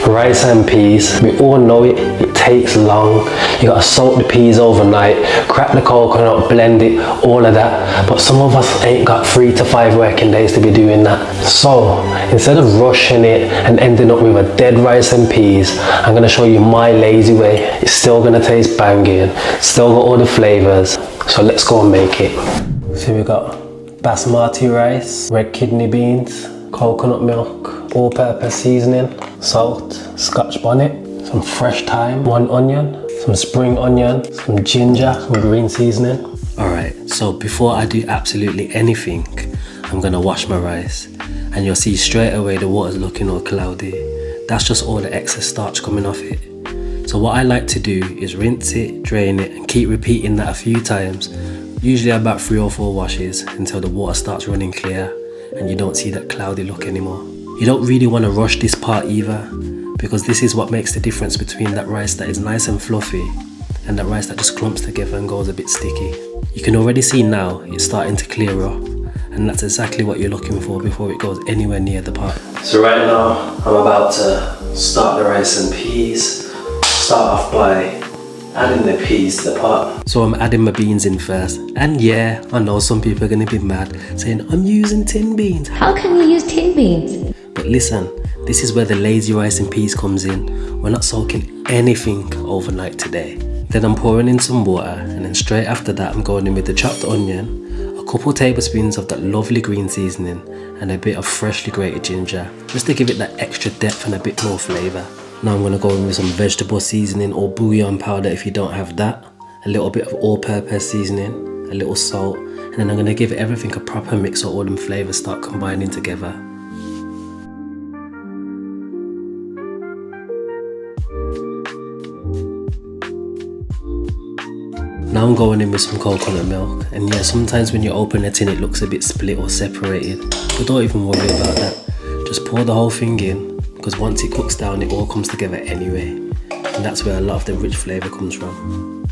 Rice and peas, we all know it takes long. You gotta soak the peas overnight, crack the coconut, blend it, all of that. But some of us ain't got 3 to 5 working days to be doing that. So instead of rushing it and ending up with a dead rice and peas, I'm gonna show you my lazy way. It's still gonna taste banging, still got all the flavors. So let's go and make it. So we got basmati rice, red kidney beans, coconut milk, all-purpose seasoning, salt, scotch bonnet, some fresh thyme, 1 onion, some spring onion, some ginger, some green seasoning. Alright, so before I do absolutely anything, I'm gonna wash my rice, and you'll see straight away the water's looking all cloudy. That's just all the excess starch coming off it. So what I like to do is rinse it, drain it, and keep repeating that a few times, usually about 3 or 4 washes until the water starts running clear and you don't see that cloudy look anymore. You don't really want to rush this part either, because this is what makes the difference between that rice that is nice and fluffy and that rice that just clumps together and goes a bit sticky. You can already see now it's starting to clear up, and that's exactly what you're looking for before it goes anywhere near the pot. So right now I'm about to start the rice and peas. Start off by adding the peas to the pot. So I'm adding my beans in first, and yeah, I know some people are going to be mad saying I'm using tin beans. How can you use tin beans? But listen, this is where the lazy rice and peas comes in. We're not soaking anything overnight today. Then I'm pouring in some water, and then straight after that I'm going in with the chopped onion, a couple tablespoons of that lovely green seasoning, and a bit of freshly grated ginger, just to give it that extra depth and a bit more flavour. Now I'm going to go in with some vegetable seasoning or bouillon powder if you don't have that, a little bit of all-purpose seasoning, a little salt, and then I'm going to give everything a proper mix so all them flavours start combining together. Now I'm going in with some coconut milk, and yeah, sometimes when you open a tin it looks a bit split or separated, but don't even worry about that. Just pour the whole thing in, because once it cooks down it all comes together anyway, and that's where a lot of the rich flavour comes from.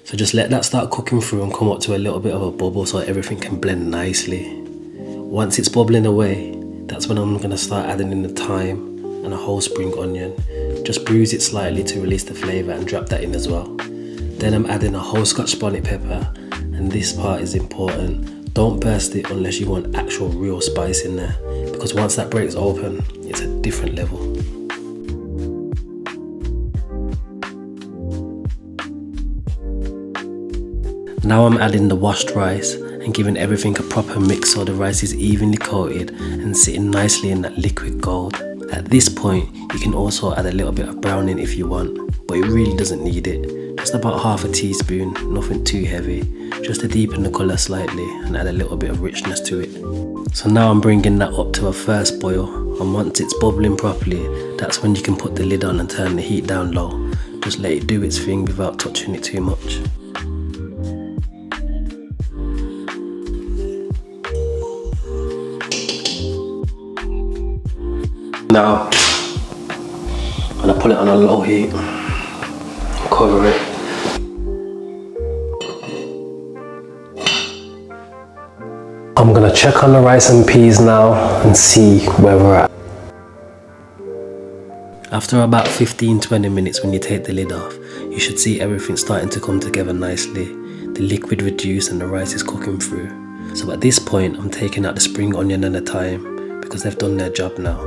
So just let that start cooking through and come up to a little bit of a bubble so everything can blend nicely. Once it's bubbling away, that's when I'm going to start adding in the thyme and a whole spring onion. Just bruise it slightly to release the flavour and drop that in as well. Then I'm adding a whole scotch bonnet pepper, and this part is important. Don't burst it unless you want actual real spice in there, because once that breaks open, it's a different level. Now I'm adding the washed rice and giving everything a proper mix so the rice is evenly coated and sitting nicely in that liquid gold. At this point, you can also add a little bit of browning if you want, but it really doesn't need it. Just about half a teaspoon, nothing too heavy, just to deepen the colour slightly and add a little bit of richness to it. So now I'm bringing that up to a first boil, and once it's bubbling properly, that's when you can put the lid on and turn the heat down low. Just let it do its thing without touching it too much. Now, I'm going to put it on a low heat, cover it. I'm going to check on the rice and peas now and see where we're at. After about 15-20 minutes when you take the lid off, you should see everything starting to come together nicely. The liquid reduced and the rice is cooking through. So at this point, I'm taking out the spring onion and the thyme because they've done their job now.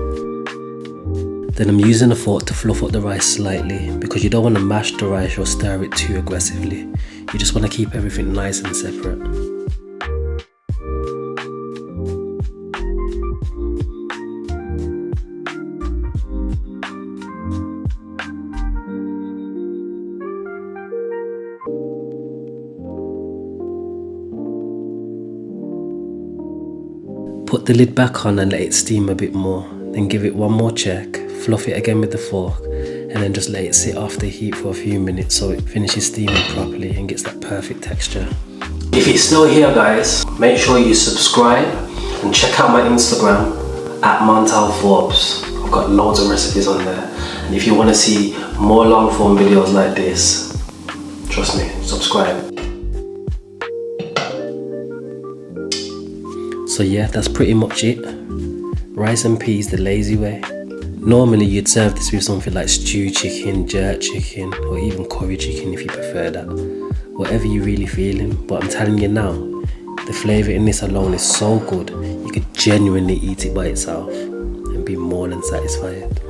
Then I'm using a fork to fluff up the rice slightly, because you don't want to mash the rice or stir it too aggressively. You just want to keep everything nice and separate. Put the lid back on and let it steam a bit more, then give it one more check, fluff it again with the fork, and then just let it sit off the heat for a few minutes so it finishes steaming properly and gets that perfect texture. If you're still here guys, make sure you subscribe and check out my Instagram at Montell Forbes. I've got loads of recipes on there, and if you want to see more long form videos like this, trust me, subscribe. So yeah, that's pretty much it. Rice and peas the lazy way. Normally you'd serve this with something like stewed chicken, jerk chicken, or even curry chicken if you prefer that. Whatever you're really feeling, but I'm telling you now, the flavour in this alone is so good, you could genuinely eat it by itself and be more than satisfied.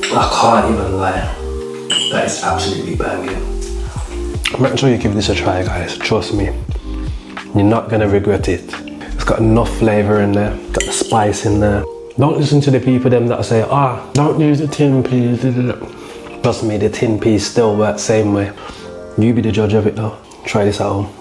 I can't even lie, that is absolutely banging. Make sure you give this a try, guys, trust me, you're not gonna regret it. It's got enough flavour in there, got the spice in there. Don't listen to the people them that say, don't use the tin peas. Trust me, the tin peas still work same way. You be the judge of it though. Try this at home.